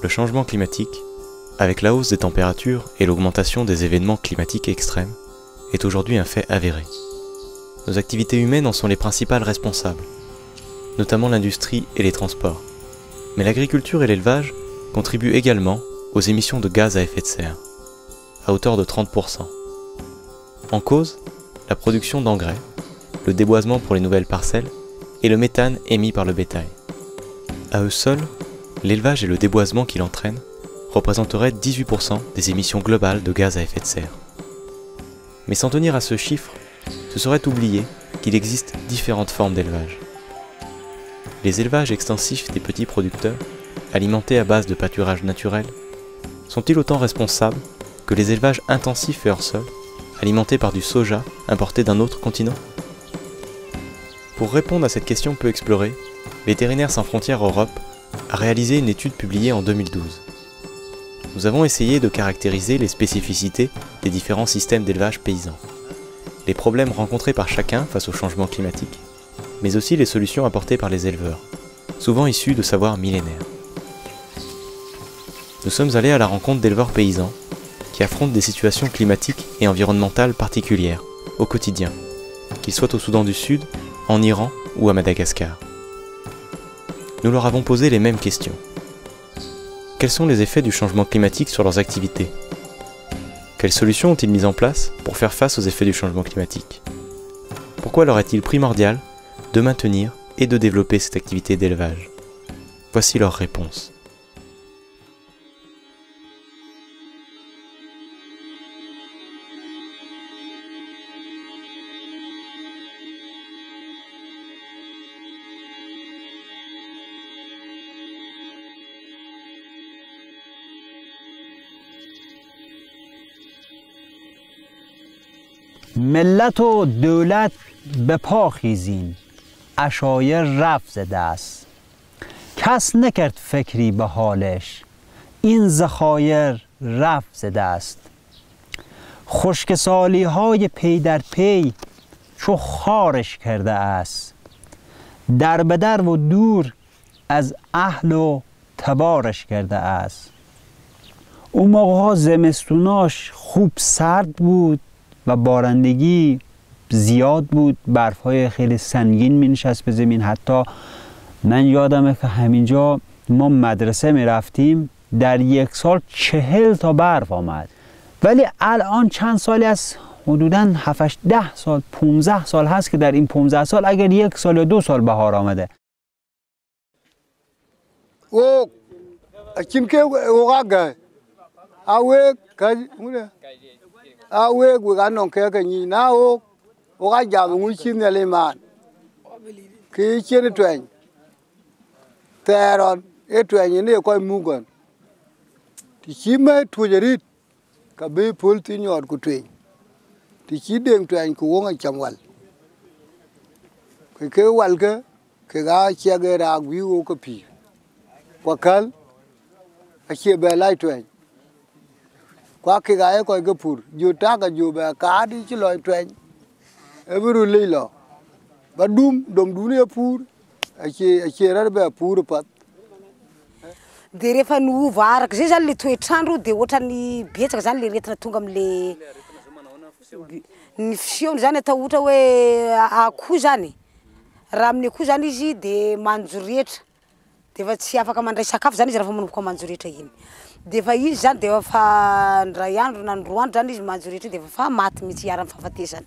Le changement climatique, avec la hausse des températures et l'augmentation des événements climatiques extrêmes, est aujourd'hui un fait avéré. Nos activités humaines en sont les principales responsables, notamment l'industrie et les transports. Mais l'agriculture et l'élevage contribuent également aux émissions de gaz à effet de serre, à hauteur de 30%. En cause, la production d'engrais, le déboisement pour les nouvelles parcelles et le méthane émis par le bétail. À eux seuls, l'élevage et le déboisement qu'il entraîne représenteraient 18% des émissions globales de gaz à effet de serre. Mais s'en tenir à ce chiffre, ce serait oublier qu'il existe différentes formes d'élevage. Les élevages extensifs des petits producteurs, alimentés à base de pâturage naturel, sont-ils autant responsables que les élevages intensifs et hors sol, alimentés par du soja importé d'un autre continent? Pour répondre à cette question peu explorée, Vétérinaires sans frontières Europe a réalisé une étude publiée en 2012. Nous avons essayé de caractériser les spécificités des différents systèmes d'élevage paysans, les problèmes rencontrés par chacun face au changement climatique, mais aussi les solutions apportées par les éleveurs, souvent issus de savoirs millénaires. Nous sommes allés à la rencontre d'éleveurs paysans qui affrontent des situations climatiques et environnementales particulières au quotidien, qu'ils soient au Soudan du Sud, en Iran ou à Madagascar. Nous leur avons posé les mêmes questions. Quels sont les effets du changement climatique sur leurs activités? Quelles solutions ont-ils mises en place pour faire face aux effets du changement climatique? Pourquoi leur est-il primordial de maintenir et de développer cette activité d'élevage? Voici leurs réponses. ملت و دولت به پا خیزین عشایر رفت ز دست کس نکرد فکری به حالش این ذخایر رفت ز دست خشکسالی های پی در پی چو خارش کرده است در به در و دور از اهل و تبارش کرده است اون موقع ها زمستوناش خوب سرد بود و بارندگی زیاد بود، برف‌های خیلی سنگین می‌نشست به زمین. حتی من یادمه که همینجا ما مدرسه می‌رفتیم در یک سال 40 تا برف آمد. ولی الان چند سالی از حدوداً 7-10 سال 15 سال هست که در این 15 سال اگر یک سال یا 2 سال بهار آمده. او چیمکه اوغاگه اوه awe gwa non ke ga ni na o ga ja mu chi ne le man ki chi ne twen teron e twen ni ko mu gon ti chi me tu jerit ka be pol ti nyot ku twen ti chi den twen ku wo nga cham wal ke wal ke ga che ga ra gwi wo ko pi kwa kal a che be lai twen qua cái gái coi cái phur dù ta cả dù bà cá đi chứ loài tren em vừa lấy lo và đum đồng đun ya phur achie ra bà phur pat de refa nu varak zay zany le toetrandro de ohatrany betsaka zany le retina tonga amle ny fiona zany atao ohatra hoe akoho zany raha amin'ny akoho zany izy de manjoretra de fa tsy afaka mandray sakafo zany izy raha fa manomboka manjoretra iny de fa izy zany de fa ndray andro na ndroa andro zany izy manjoretra de fa maty mihitsy hiara amin'ny fahafatesany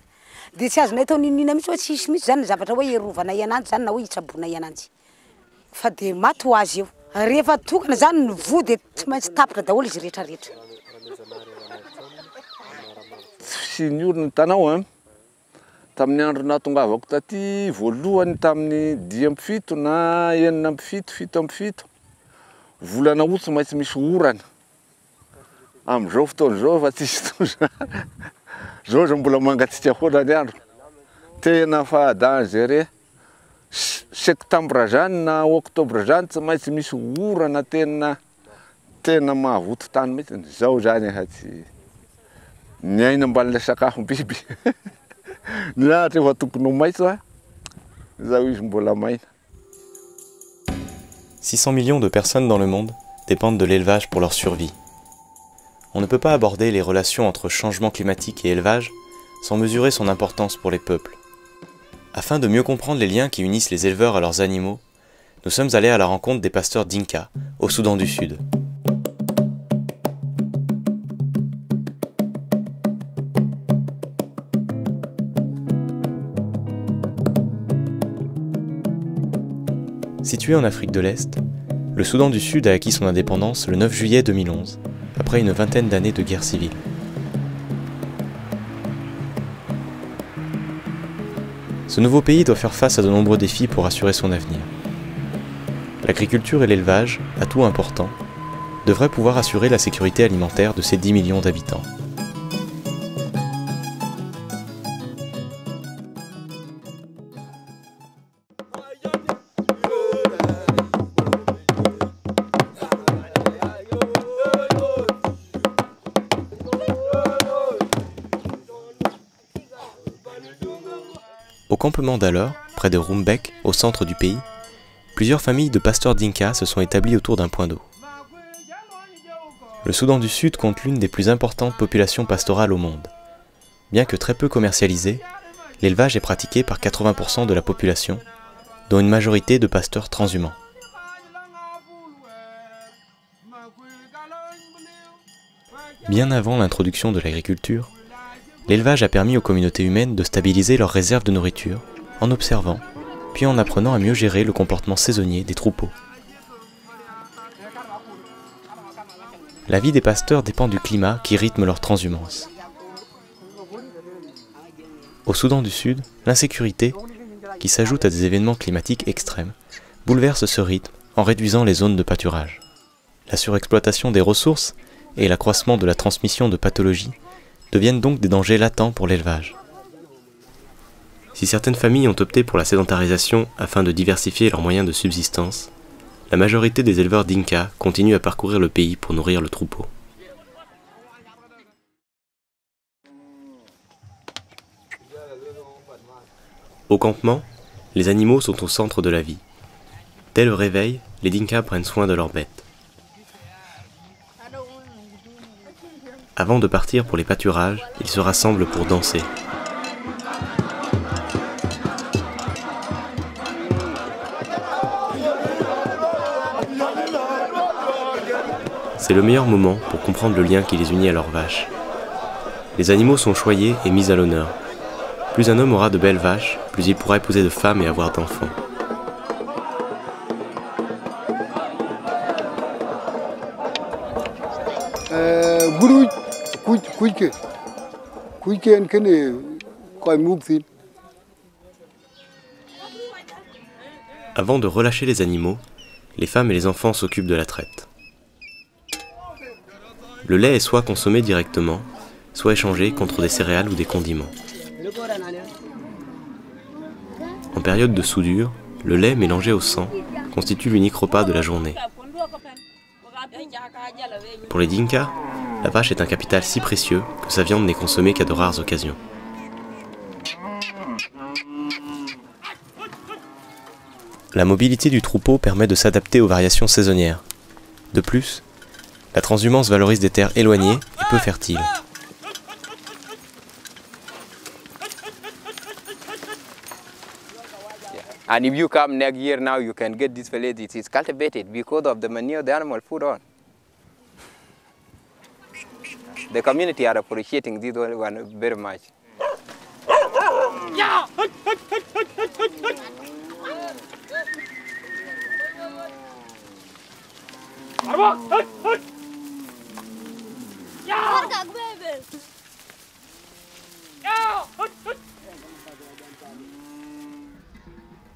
de tsy azonay atao ninina mihitsy hoe tsisy mihitsy zany zavatra hoe iarovana iananjy zany na hoe hitsaboana iananjy fa de maty ho azy eo rehefa tokana zany ny vo de tsy maintsy tapitra daholo izy rehetrarehetra sy ny orona tanao a tamin'ny andro natongavako taty voalohany tamin'ny 10 na 9 volana août tsy maintsy misy orana am'izao fotoana zao fa tsisy toza zao zao mbola mangatsika hoana ny andro tena fa dangereux septembre zany na octobre zany tsy maintsy misy orana tena mahavoto tany mihitsy zao zany tsy miaina amban'ilay sakafo biby ny ahatra efa tokony ho maitso a zao izy mbola maina. 600 millions de personnes dans le monde dépendent de l'élevage pour leur survie. On ne peut pas aborder les relations entre changement climatique et élevage sans mesurer son importance pour les peuples. Afin de mieux comprendre les liens qui unissent les éleveurs à leurs animaux, nous sommes allés à la rencontre des pasteurs Dinka, au Soudan du Sud. Situé en Afrique de l'Est, le Soudan du Sud a acquis son indépendance le 9 juillet 2011, après une vingtaine d'années de guerre civile. Ce nouveau pays doit faire face à de nombreux défis pour assurer son avenir. L'agriculture et l'élevage, atouts importants, devraient pouvoir assurer la sécurité alimentaire de ses 10 millions d'habitants. Au campement d'Alor, près de Rumbek, au centre du pays, plusieurs familles de pasteurs Dinka se sont établies autour d'un point d'eau. Le Soudan du Sud compte l'une des plus importantes populations pastorales au monde. Bien que très peu commercialisé, l'élevage est pratiqué par 80% de la population, dont une majorité de pasteurs transhumants. Bien avant l'introduction de l'agriculture, l'élevage a permis aux communautés humaines de stabiliser leurs réserves de nourriture en observant, puis en apprenant à mieux gérer le comportement saisonnier des troupeaux. La vie des pasteurs dépend du climat qui rythme leur transhumance. Au Soudan du Sud, l'insécurité, qui s'ajoute à des événements climatiques extrêmes, bouleverse ce rythme en réduisant les zones de pâturage. La surexploitation des ressources et l'accroissement de la transmission de pathologies deviennent donc des dangers latents pour l'élevage. Si certaines familles ont opté pour la sédentarisation afin de diversifier leurs moyens de subsistance, la majorité des éleveurs Dinka continuent à parcourir le pays pour nourrir le troupeau. Au campement, les animaux sont au centre de la vie. Dès le réveil, les Dinka prennent soin de leurs bêtes. Avant de partir pour les pâturages, ils se rassemblent pour danser. C'est le meilleur moment pour comprendre le lien qui les unit à leurs vaches. Les animaux sont choyés et mis à l'honneur. Plus un homme aura de belles vaches, plus il pourra épouser de femmes et avoir d'enfants. Avant de relâcher les animaux, les femmes et les enfants s'occupent de la traite. Le lait est soit consommé directement, soit échangé contre des céréales ou des condiments. En période de soudure, le lait mélangé au sang constitue l'unique repas de la journée. Pour les Dinka, la vache est un capital si précieux que sa viande n'est consommée qu'à de rares occasions. La mobilité du troupeau permet de s'adapter aux variations saisonnières. De plus, la transhumance valorise des terres éloignées et peu fertiles. And if you come next year now, you can get this village. It is cultivated because of the manure the animal put on. The community are appreciating this one very much.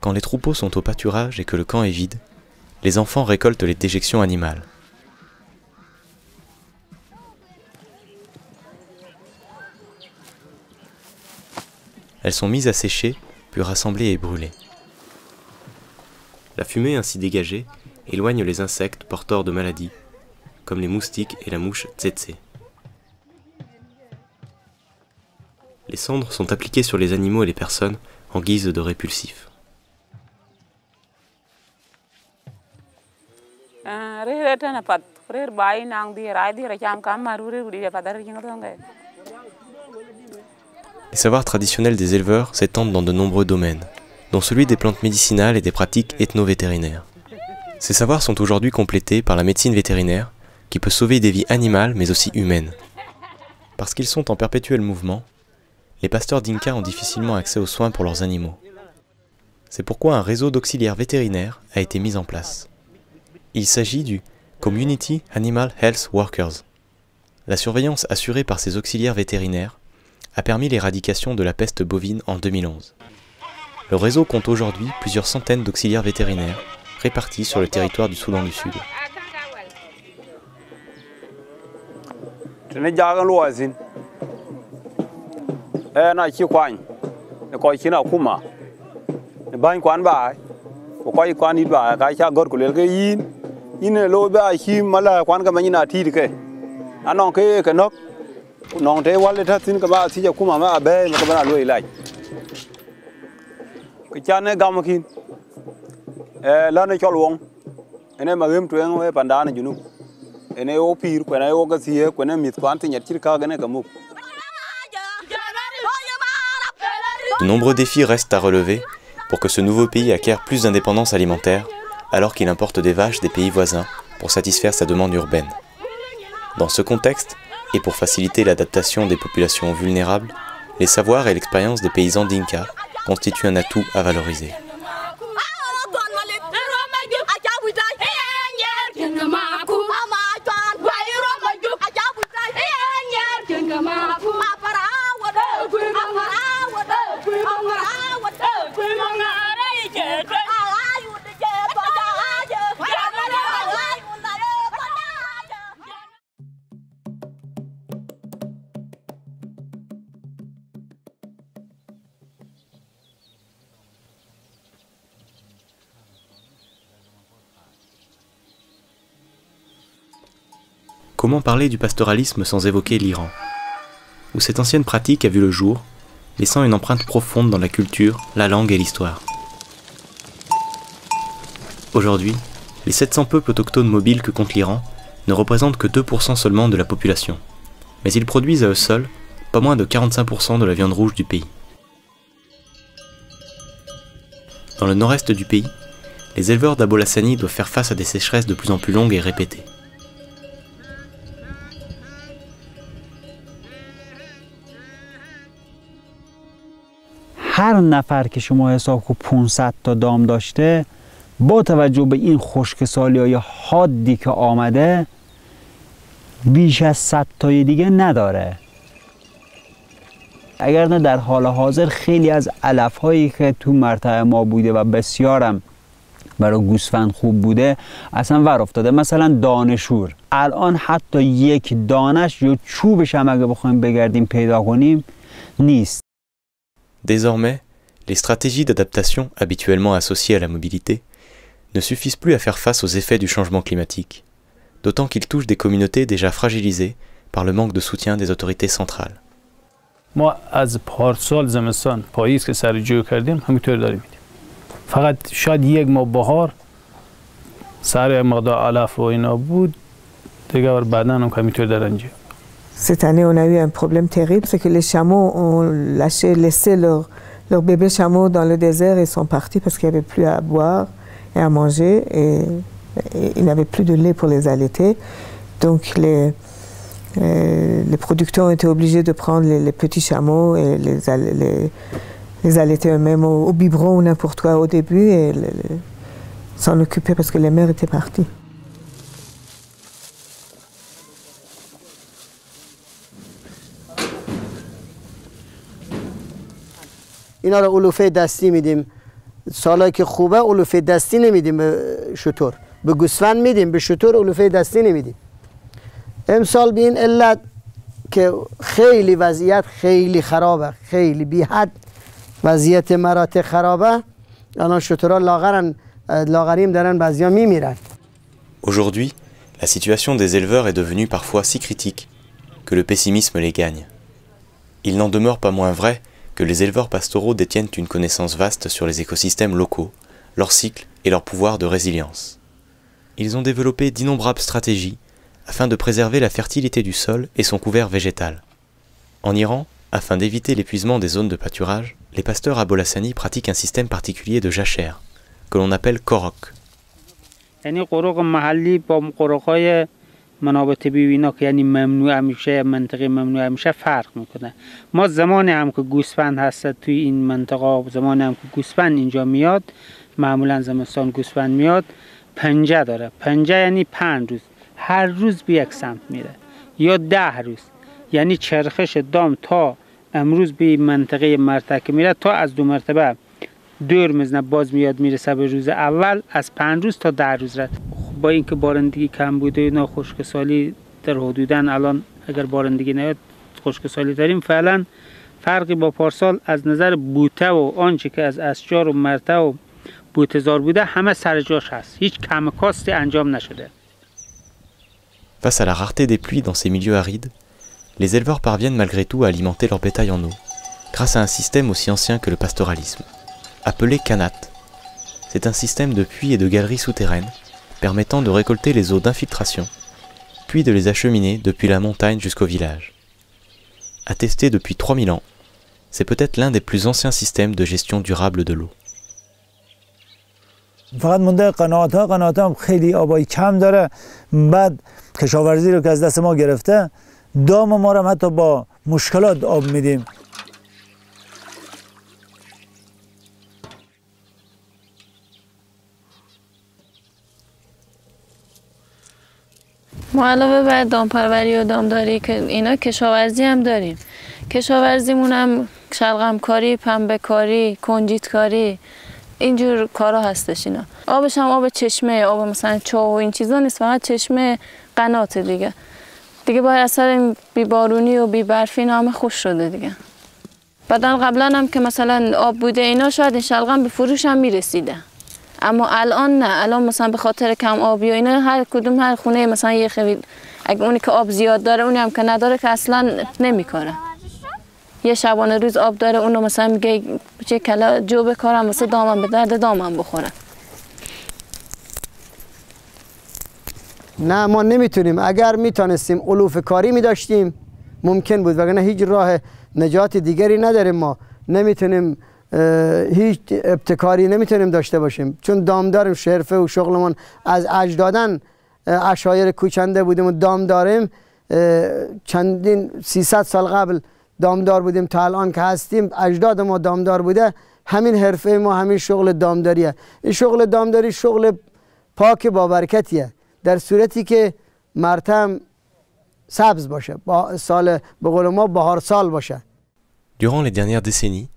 Quand les troupeaux sont au pâturage et que le camp est vide, les enfants récoltent les déjections animales. Elles sont mises à sécher, puis rassemblées et brûlées. La fumée ainsi dégagée éloigne les insectes porteurs de maladies, comme les moustiques et la mouche tsetse. Les cendres sont appliquées sur les animaux et les personnes en guise de répulsif. Les savoirs traditionnels des éleveurs s'étendent dans de nombreux domaines, dont celui des plantes médicinales et des pratiques ethno-vétérinaires. Ces savoirs sont aujourd'hui complétés par la médecine vétérinaire, qui peut sauver des vies animales mais aussi humaines. Parce qu'ils sont en perpétuel mouvement, les pasteurs Dinka ont difficilement accès aux soins pour leurs animaux. C'est pourquoi un réseau d'auxiliaires vétérinaires a été mis en place. Il s'agit du Community Animal Health Workers. La surveillance assurée par ces auxiliaires vétérinaires a permis l'éradication de la peste bovine en 2011. Le réseau compte aujourd'hui plusieurs centaines d'auxiliaires vétérinaires répartis sur le territoire du Soudan du Sud. De nombreux défis restent à relever pour que ce nouveau pays acquiert plus d'indépendance alimentaire, alors qu'il importe des vaches des pays voisins pour satisfaire sa demande urbaine. Dans ce contexte, et pour faciliter l'adaptation des populations vulnérables, les savoirs et l'expérience des paysans Dinka constituent un atout à valoriser. Comment parler du pastoralisme sans évoquer l'Iran, où cette ancienne pratique a vu le jour, laissant une empreinte profonde dans la culture, la langue et l'histoire. Aujourd'hui, les 700 peuples autochtones mobiles que compte l'Iran ne représentent que 2% seulement de la population, mais ils produisent à eux seuls pas moins de 45% de la viande rouge du pays. Dans le nord-est du pays, les éleveurs d'Abolassani doivent faire face à des sécheresses de plus en plus longues et répétées. هر نفر که شما حساب کنید 500 تا دام داشته با توجه به این خشکسالی‌های حادی که آمده بیش از 100 تای دیگه نداره. اگر نه در حال حاضر خیلی از علف‌هایی که تو مرتع ما بوده و بسیارم برای گوسفند خوب بوده اصلا ور افتاده. مثلا دانشور الان حتی یک دانش یا چوبش هم اگه بخوایم بگردیم پیدا کنیم نیست. Désormais, les stratégies d'adaptation habituellement associées à la mobilité ne suffisent plus à faire face aux effets du changement climatique, d'autant qu'ils touchent des communautés déjà fragilisées par le manque de soutien des autorités centrales. ما از پارسال زمستان پاییز که سرجو کردیم همینطور داریم میدیم. فقط شاید یک ماه بهار سر مقدار علف و اینا بود دیگه بعداً هم همینطور دارن اینجا. Cette année, on a eu un problème terrible, c'est que les chameaux ont laissé leurs bébés chameaux dans le désert et sont partis parce qu'il n'y avait plus à boire et à manger et ils n'avaient plus de lait pour les allaiter. Donc les producteurs ont été obligés de prendre les petits chameaux et les allaiter eux-mêmes au biberon ou n'importe quoi au début et s'en occuper parce que les mères étaient parties. اینا رو علوفه دستی میدیم. سالایی که خوبه علوفه دستی نمیدیم به شتر. به گوسفند میدیم، به شتر علوفه دستی نمیدیم. امسال به این علت که خیلی وضعیت خیلی خرابه، خیلی بی حد وضعیت مراتع خرابه. الان شترها لاغریم دارن بعضیا میمیرن. Aujourd'hui, la situation des éleveurs est devenue parfois si critique que le pessimisme les gagne. Il n'en demeure pas moins vrai que les éleveurs pastoraux détiennent une connaissance vaste sur les écosystèmes locaux, leurs cycles et leur pouvoir de résilience. ils ont développé d'innombrables stratégies afin de préserver la fertilité du sol et son couvert végétal. En Iran, afin d'éviter l'épuisement des zones de pâturage, les pasteurs à Bolashani pratiquent un système particulier de jachère, que l'on appelle korok. منابت بیوینا که یعنی ممنوع میشه منطقه ممنوع میشه فرق میکنه. ما زمانی هم که گوسفند هست توی این منطقه، زمانی هم که گوسفند اینجا میاد، معمولا زمستان گوسفند میاد، پنجه داره. پنجه یعنی 5 روز، هر روز به یک سمت میره یا 10 روز، یعنی چرخش دام تا امروز به منطقه مرتکه میره تا از 2 مرتبه دور میزنه باز میاد میرسه به روز اول، از 5 روز تا 10 روز رد. با اینکه بارندگی کم بوده اینا، خشکسالی در حدوداً الان اگر بارندگی نیاد خشکسالی داریم. فعلا فرقی با پارسال از نظر بوته و آنچه که از اشجار و مرته و بوته‌زار بوده همه سر جاش هست، هیچ کم کاستی انجام نشده. Face à la rareté des pluies dans ces milieux arides, les éleveurs parviennent malgré tout à alimenter leur bétail en eau, grâce à un système aussi ancien que le pastoralisme, appelé kanat. C'est un système de puits et de galeries souterraines permettant de récolter les eaux d'infiltration, puis de les acheminer depuis la montagne jusqu'au village. Attesté depuis 3000 ans, c'est peut-être l'un des plus anciens systèmes de gestion durable de l'eau. فقط مونده قناعات هم خیلی آبای کم داره. بعد کشاورزی رو که از دست ما گرفته، دام ما رو حتی با مشکلات آب میدیم. ما علاوه بر دامپروری و دامداری که اینا کشاورزی هم داریم. کشاورزیمون هم شلغم کاری، پنبه کاری، کنجیت کاری، اینجور کارا هستش. اینا آبش هم آب چشمه، آب مثلا چاه و این چیزا نیست، فقط چشمه قنات دیگه. دیگه با اثر بی بارونی و بی برفی اینا همه خوش شده دیگه. بعدن قبلا هم که مثلا آب بوده اینا شاید این شلغم به فروش هم میرسیده، اما الان نه. الان مثلا به خاطر کم آبی و اینا هر کدوم هر خونه مثلا یه خیلی، اگه اونی که آب زیاد داره اونی هم که نداره که اصلا نمیکاره. یه شبانه روز آب داره اونو مثلا میگه چه کلا جو بکارم واسه دامم، به درد دامم بخوره. نه ما نمیتونیم. اگر میتونستیم علوف کاری میداشتیم ممکن بود، وگرنه هیچ راه نجات دیگری نداریم. ما نمیتونیم هیچ ابتکاری نمیتونیم داشته باشیم، چون دام داریم. شرفه و شغلمون از اجدادن عشایر کوچنده بودیم و دام داریم. چندین 300 سال قبل دامدار بودیم تا الان که هستیم. اجداد ما دامدار بوده. همین حرفه ما همین شغل دامداریه. این شغل دامداری شغل پاک با برکتیه، در صورتی که مرتم سبز باشه، با سال به قول ما بهار سال باشه. Durant les dernières décennies,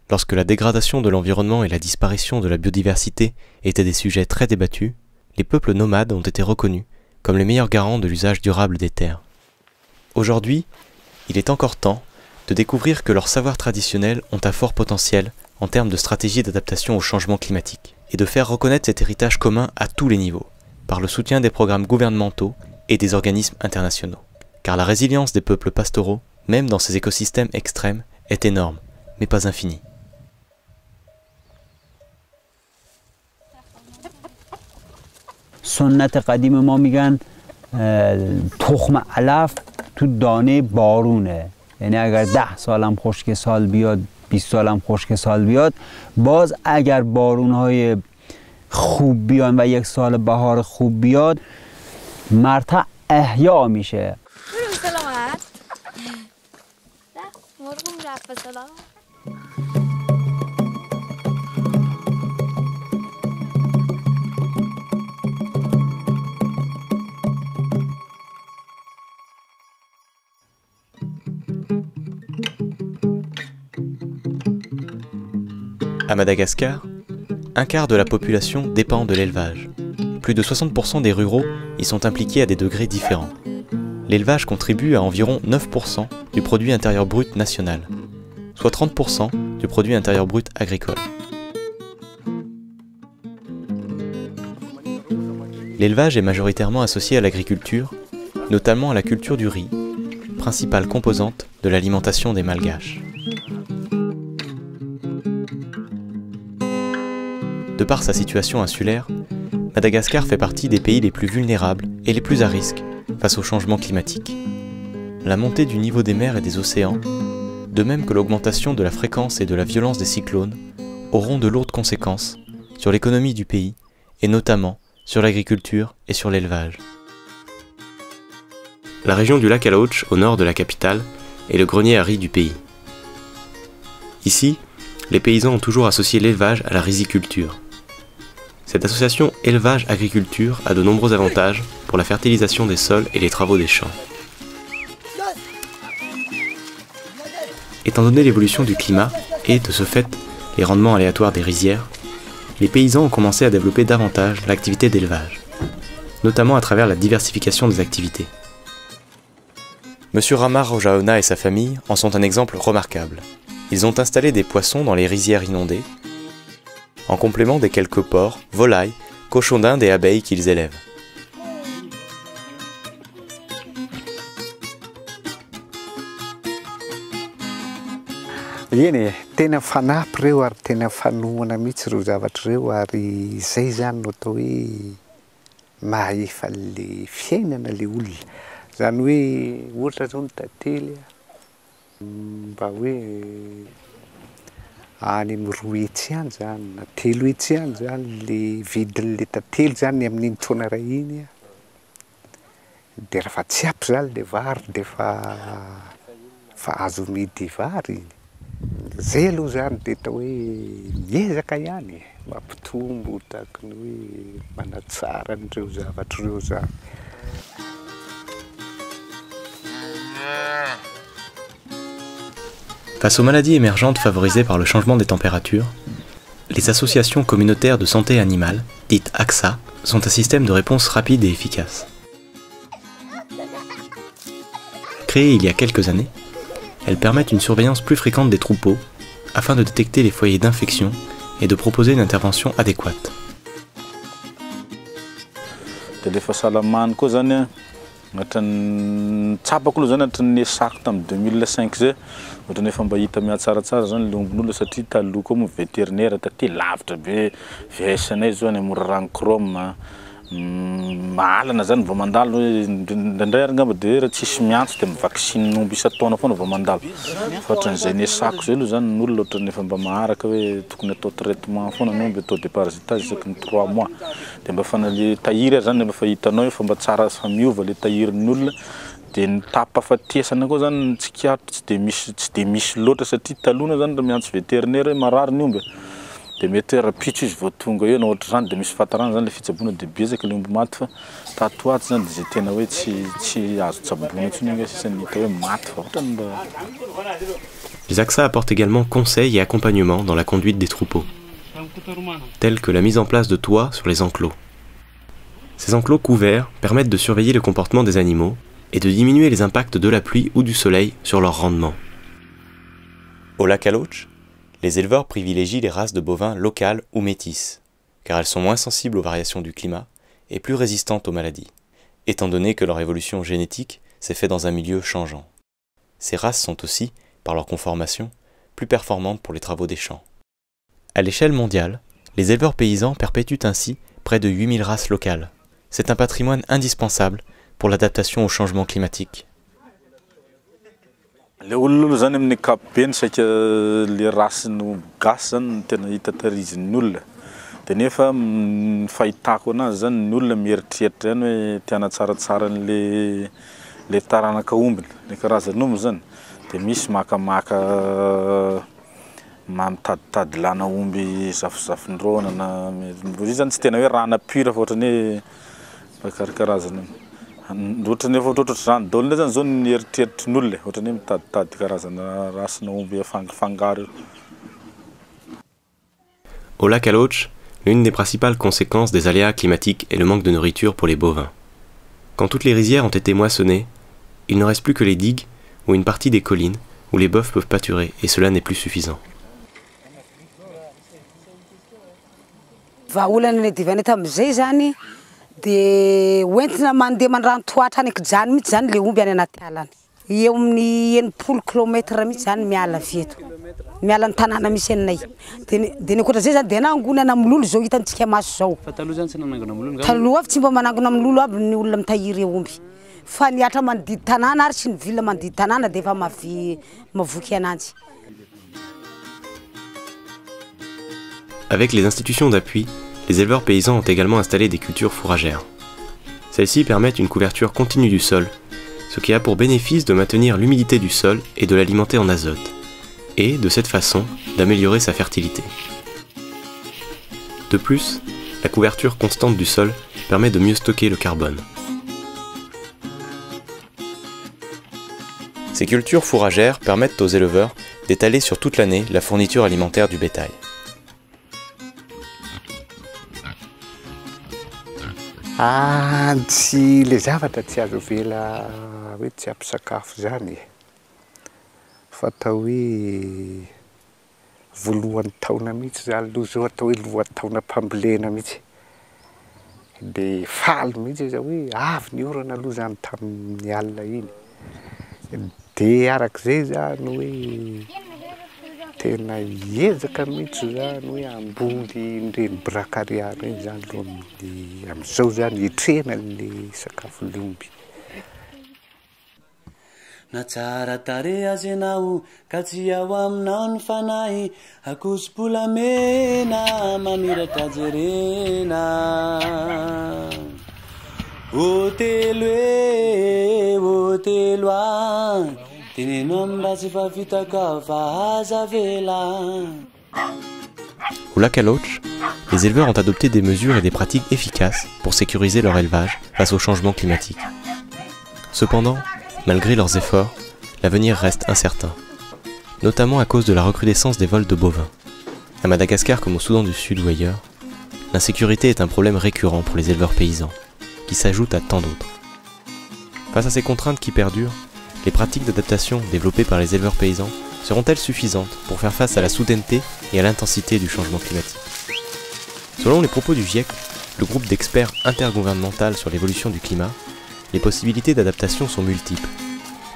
lorsque la dégradation de l'environnement et la disparition de la biodiversité étaient des sujets très débattus, les peuples nomades ont été reconnus comme les meilleurs garants de l'usage durable des terres. Aujourd'hui, il est encore temps de découvrir que leurs savoirs traditionnels ont un fort potentiel en termes de stratégie d'adaptation au changement climatique, et de faire reconnaître cet héritage commun à tous les niveaux, par le soutien des programmes gouvernementaux et des organismes internationaux. Car la résilience des peuples pastoraux, même dans ces écosystèmes extrêmes, est énorme, mais pas infinie. سنت قدیم ما میگن تخم علف تو دانه بارونه، یعنی اگر 10 سالم خشک سال بیاد، 20 سالم خشک سال بیاد، باز اگر بارونهای خوب بیان و یک سال بهار خوب بیاد، مرتع احیا میشه. À Madagascar, un quart de la population dépend de l'élevage. Plus de 60% des ruraux y sont impliqués à des degrés différents. L'élevage contribue à environ 9% du produit intérieur brut national, soit 30% du produit intérieur brut agricole. L'élevage est majoritairement associé à l'agriculture, notamment à la culture du riz, principale composante de l'alimentation des Malgaches. De par sa situation insulaire, Madagascar fait partie des pays les plus vulnérables et les plus à risque face au changement climatique. La montée du niveau des mers et des océans, de même que l'augmentation de la fréquence et de la violence des cyclones, auront de lourdes conséquences sur l'économie du pays et notamment sur l'agriculture et sur l'élevage. La région du lac Alaoch, au nord de la capitale, est le grenier à riz du pays. Ici, les paysans ont toujours associé l'élevage à la riziculture. Cette association élevage-agriculture a de nombreux avantages pour la fertilisation des sols et les travaux des champs. Étant donné l'évolution du climat et, de ce fait, les rendements aléatoires des rizières, les paysans ont commencé à développer davantage l'activité d'élevage, notamment à travers la diversification des activités. Monsieur Ramar Rojaona et sa famille en sont un exemple remarquable. Ils ont installé des poissons dans les rizières inondées, en complément des quelques porcs, volailles, cochons d'Inde et abeilles qu'ils élèvent. Eny, tena fanampy reo ary tena fanohana mihitsy reo zavatra reo ary izay zany no atao hoe mahefa le fiainana le olona. Zany hoe ohatra zao ny tantely mba hoe any amin'ny 2 hetsy any zany na 3 hetsy any zany le vidin'le tantely zany amin'iny taona ray iny dia rehefa tsy ampy zany le vary dia fa azo midy vary iny. Zay aloha zany dia atao hoe miezaka ihany mampitombo tahaka ny hoe manatsara an'ireo zavatra ireo zany. Face aux maladies émergentes favorisées par le changement des températures, les associations communautaires de santé animale, dites AXA, sont un système de réponse rapide et efficace. Créées il y a quelques années, elles permettent une surveillance plus fréquente des troupeaux afin de détecter les foyers d'infection et de proposer une intervention adéquate. Tsapako aloha zany atran'ny sako tamin'ny 2005 zay ohatran'ny efa mba hita mihatsaratsara zany le ombin'olona satria taloha koa moa vétérinaire taty lavitra be viesanay zao any amora ranchrome mahalana zany vao mandalo ndray ary ngamba dia raha tsisy miantso dia mivaksiny omby isa-taona foana vao mandalo fa ohatran'izay ny sako zay aloha zany ny olona ohatran'ny efa mba maharaka hoe tokony atao traitement foana no omby atao déparasitage isaky ny 3 mois dia mba fana le tahiry ary zany mba fa hitanao efa mba tsara fa miova le tahirin'ny olona dia ny tapa-fatesana koa zany tsikiatro tsy dia misy loatra satria talona zany raha miantso vétérinaire hoe marary ny omby dia mety hoe rapitro izy vao tonga eo na ohatra zany dia misy fatarana zany le fitsaboana dia betsaka le omby maty fa tato ato zany dia zay tena hoe tsy azo tsaboana intsony anga sisany hita hoe maty fa ohatrany mba. Les AXA apportent également conseils et accompagnement dans la conduite des troupeaux, tels que la mise en place de toits sur les enclos. Ces enclos couverts permettent de surveiller le comportement des animaux et de diminuer les impacts de la pluie ou du soleil sur leur rendement. Au lac Alaoch, les éleveurs privilégient les races de bovins locales ou métisses, car elles sont moins sensibles aux variations du climat et plus résistantes aux maladies, étant donné que leur évolution génétique s'est faite dans un milieu changeant. Ces races sont aussi, par leur conformation, plus performantes pour les travaux des champs. À l'échelle mondiale, les éleveurs paysans perpétuent ainsi près de 8000 races locales. C'est un patrimoine indispensable pour l'adaptation au changement climatique. Le olona zany amin'ny ankapobeny saika le rasy no gasy zany no tena hita tahirizin'ny olona dia nefa fahitako anazy zany ny olona mieritreritra ihany hoe tiana tsaratsara le taranaka ombiny le karazan'omby zany dia misy makamaka mamitaditady lana omby zafizafindrona na izy zany tsy tena hoe rana pure fa ohatrany hoe karakarazana ohatrany efa ohatratra zany daolina zany zao ny eritreritry ny olona ohatrany hoe mitaditady karazana rasina omby afangaro. Au lac Alaoch, l'une des principales conséquences des aléas climatiques est le manque de nourriture pour les bovins. Quand toutes les rizières ont été moissonnées, il ne reste plus que les digues ou une partie des collines où les bœufs peuvent pâturer et cela n'est plus suffisant. Dia hoentina mandeha mandranotohatra any akijany mihitsy zany le omby any anaty alany eo amin'ny 80 km mihitsy zany miala avy eto. miala ny tanàna misy anay de ny ankoatra zay zany de nangonana amin'ny lolo zao hitantsika maso zao fa taloha zany tsy nanangona amin'ny lolo taloha avy tsy mba manangona amin'ny lolo aby ny olona mitahiry omby fa niatra manodidy tanàna ary sy ny villa manodidy tanàna de efa mavoky ananjy. Avec les institutions d'appui, les éleveurs paysans ont également installé des cultures fourragères. Celles-ci permettent une couverture continue du sol, ce qui a pour bénéfice de maintenir l'humidité du sol et de l'alimenter en azote, et de cette façon d'améliorer sa fertilité. De plus, la couverture constante du sol permet de mieux stocker le carbone. Ces cultures fourragères permettent aux éleveurs d'étaler sur toute l'année la fourniture alimentaire du bétail. Tsy le zavatra tsy azo vela hoe tsy ampisakafo zany fa atao hoe voalohan'ny taona mihitsy zany aloha zao atao hoe lohan'ny taona mpambolena mihitsy de faly mihitsy izy hoe avy ny orana aloha zany tamin'ny alina iny de arak'izay zany hoe tena hiezaka mihitsy zany hoe amboly nireny brakariana iny zany aloha amin'izao zany hitrena le sakafo lomby. Na tsara tare azy ianao ka tsy ao aminao ny fanahy akoso-bolamena maniratra jerena hotelo teneno amin'ny raha tsy fa vitaka fa aza vela. Au lac à Loach, les éleveurs ont adopté des mesures et des pratiques efficaces pour sécuriser leur élevage face au changement climatique. Cependant, malgré leurs efforts, l'avenir reste incertain, notamment à cause de la recrudescence des vols de bovins. À Madagascar comme au Soudan du Sud ou ailleurs, l'insécurité est un problème récurrent pour les éleveurs paysans, qui s'ajoute à tant d'autres. Face à ces contraintes qui perdurent, les pratiques d'adaptation développées par les éleveurs paysans seront-elles suffisantes pour faire face à la soudaineté et à l'intensité du changement climatique? Selon les propos du GIEC, le groupe d'experts intergouvernemental sur l'évolution du climat, les possibilités d'adaptation sont multiples.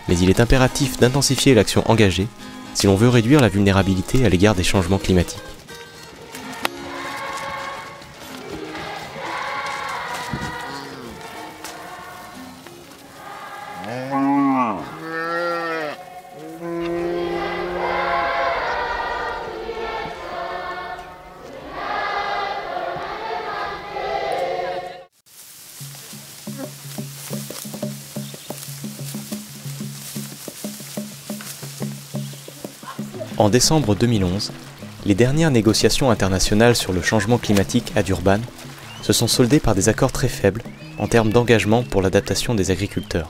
Mais il est impératif d'intensifier l'action engagée si l'on veut réduire la vulnérabilité à l'égard des changements climatiques. En décembre 2011, les dernières négociations internationales sur le changement climatique à Durban se sont soldées par des accords très faibles en termes d'engagement pour l'adaptation des agriculteurs,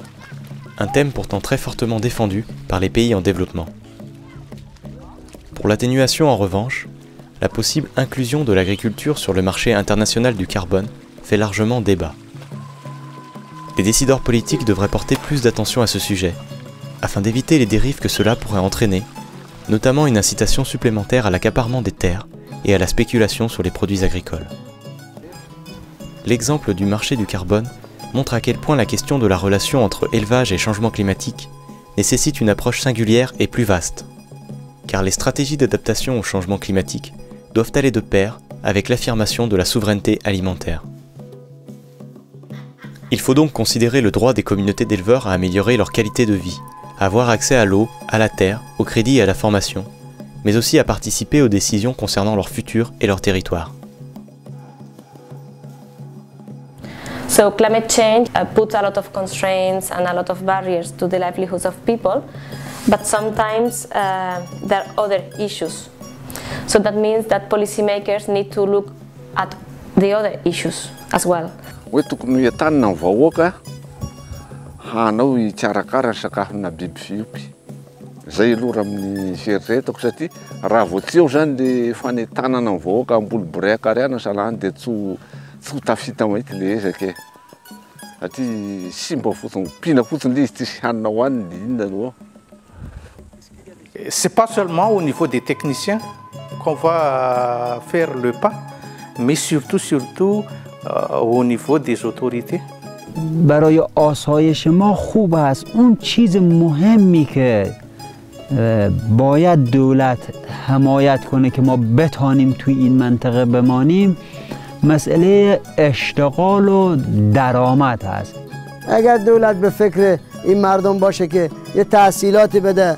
un thème pourtant très fortement défendu par les pays en développement. Pour l'atténuation en revanche, la possible inclusion de l'agriculture sur le marché international du carbone fait largement débat. Les décideurs politiques devraient porter plus d'attention à ce sujet, afin d'éviter les dérives que cela pourrait entraîner, notamment une incitation supplémentaire à l'accaparement des terres et à la spéculation sur les produits agricoles. L'exemple du marché du carbone montre à quel point la question de la relation entre élevage et changement climatique nécessite une approche singulière et plus vaste, car les stratégies d'adaptation au changement climatique doivent aller de pair avec l'affirmation de la souveraineté alimentaire. Il faut donc considérer le droit des communautés d'éleveurs à améliorer leur qualité de vie, à avoir accès à l'eau, à la terre, au crédit et à la formation, mais aussi à participer aux décisions concernant leur futur et leur territoire. So climate change puts a lot of constraints and a lot of barriers to the livelihoods of people, but sometimes there are other issues. So that means that policymakers need to look at the other issues as well. Hanao hikarakara ny sakafona biby fiompy. Zay aloha raha amin'ny fieritreretako satria raha vao tsy eo zany le fanentanana ny vahoaka amboly boreka ariana salany dia tsy ho tafita mahitsy le ezaka e. Satria simba fotsiny pina fotsiny le izy tsisy hanina hohaniny inona no. C'est pas seulement au niveau des techniciens qu'on va faire le pas, mais surtout au niveau des autorités. برای آسایش ما خوب است اون چیز مهمی که باید دولت حمایت کنه که ما بتانیم توی این منطقه بمانیم، مسئله اشتغال و درآمد هست. اگر دولت به فکر این مردم باشه که یه تحصیلاتی بده،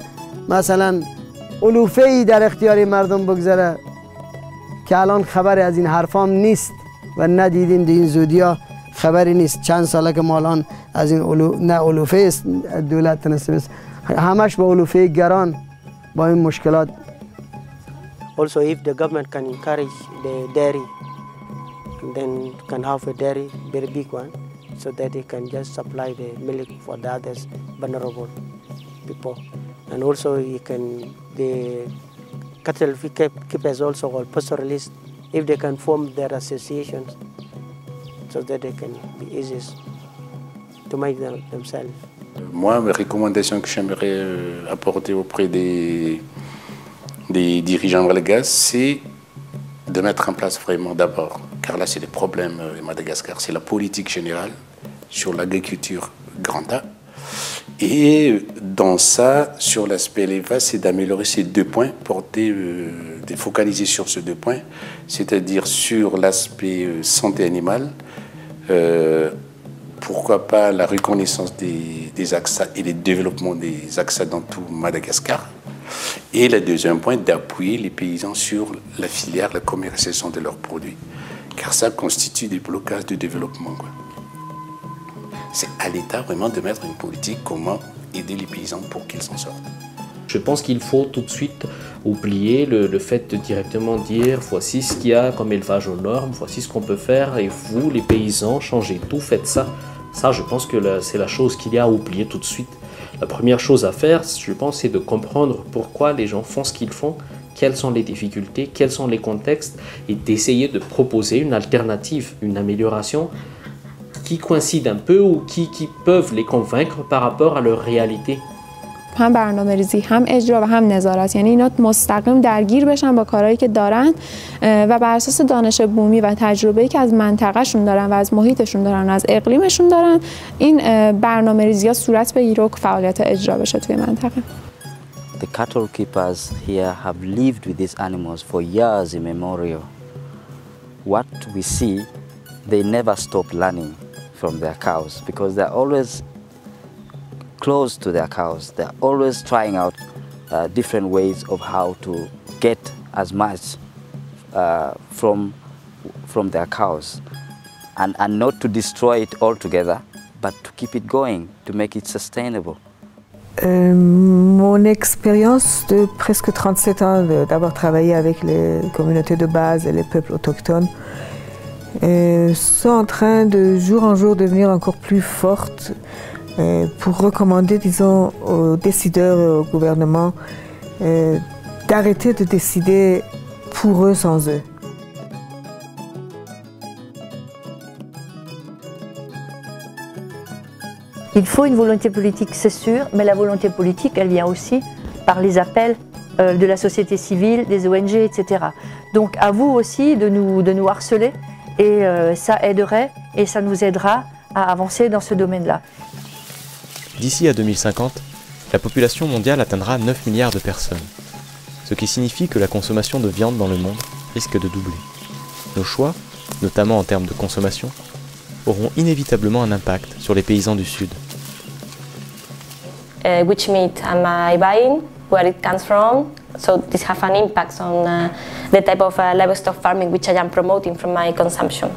مثلا علوفه‌ای در اختیار مردم بگذاره که الان خبری از این حرفام نیست و ندیدیم در این زودیا، خبری نیست. چند ساله که ما الان از این نه علوفه است دولت تنسته، همش با علوفه گران با این مشکلات. Also if the government can encourage the dairy, then can have a dairy, very big one, so that they can just supply the milk for the others vulnerable people. And also you can, the cattle keepers also or pastoralists, if they can form their associations, so that they can be easy to make them themselves. Moi, mes recommandations que j'aimerais apporter auprès des dirigeants malgaches, c'est de mettre en place vraiment d'abord, car là c'est les problèmes de Madagascar, c'est la politique générale sur l'agriculture grand A. Et dans ça, sur l'aspect élevage, c'est d'améliorer ces deux points, de focaliser sur ces deux points, c'est-à-dire sur l'aspect santé animale, pourquoi pas la reconnaissance des AXA et le développement des AXA dans tout Madagascar. Et le deuxième point, d'appuyer les paysans sur la filière, la commercialisation de leurs produits, car ça constitue des blocages de développement, quoi. C'est à l'État vraiment de mettre une politique, comment aider les paysans pour qu'ils s'en sortent. Je pense qu'il faut tout de suite oublier le fait de directement dire voici ce qu'il y a comme élevage aux normes, voici ce qu'on peut faire et vous les paysans changez tout, faites ça. Ça je pense que c'est la chose qu'il y a à oublier tout de suite. La première chose à faire, je pense, c'est de comprendre pourquoi les gens font ce qu'ils font, quelles sont les difficultés, quels sont les contextes et d'essayer de proposer une alternative, une amélioration qui coïncident un peu ou qui peuvent les convaincre par rapport à leur réalité. هم برنامه‌ریزی، هم اجرا و هم نظارت، یعنی اینا مستقیم درگیر بشن با کارهایی که دارن و بر اساس دانش بومی و تجربه‌ای که از منطقه‌شون دارن و از محیطشون دارن و از اقلیمشون دارن، این برنامه‌ریزی‌ها صورت بگیره و فعالیت اجرا بشه توی منطقه. The cattle keepers here have lived with these animals for years immemorial. What we see, they never stop learning from their cows because they're always close to their cows. They're always trying out different ways of how to get as much from their cows and not to destroy it altogether, but to keep it going, to make it sustainable. Mon expérience de presque 37 ans d'avoir travaillé avec les communautés de base et les peuples autochtones sont en train de jour en jour devenir encore plus fortes pour recommander, disons, aux décideurs et au gouvernement d'arrêter de décider pour eux sans eux. Il faut une volonté politique, c'est sûr, mais la volonté politique, elle vient aussi par les appels de la société civile, des ONG, etc. Donc à vous aussi de nous harceler et ça aiderait et ça nous aidera à avancer dans ce domaine-là. D'ici à 2050, la population mondiale atteindra 9 milliards de personnes, ce qui signifie que la consommation de viande dans le monde risque de doubler. Nos choix, notamment en termes de consommation, auront inévitablement un impact sur les paysans du Sud. Which meat am I buying, where it comes from, so this have an impact on the type of livestock farming which I am promoting from my consumption.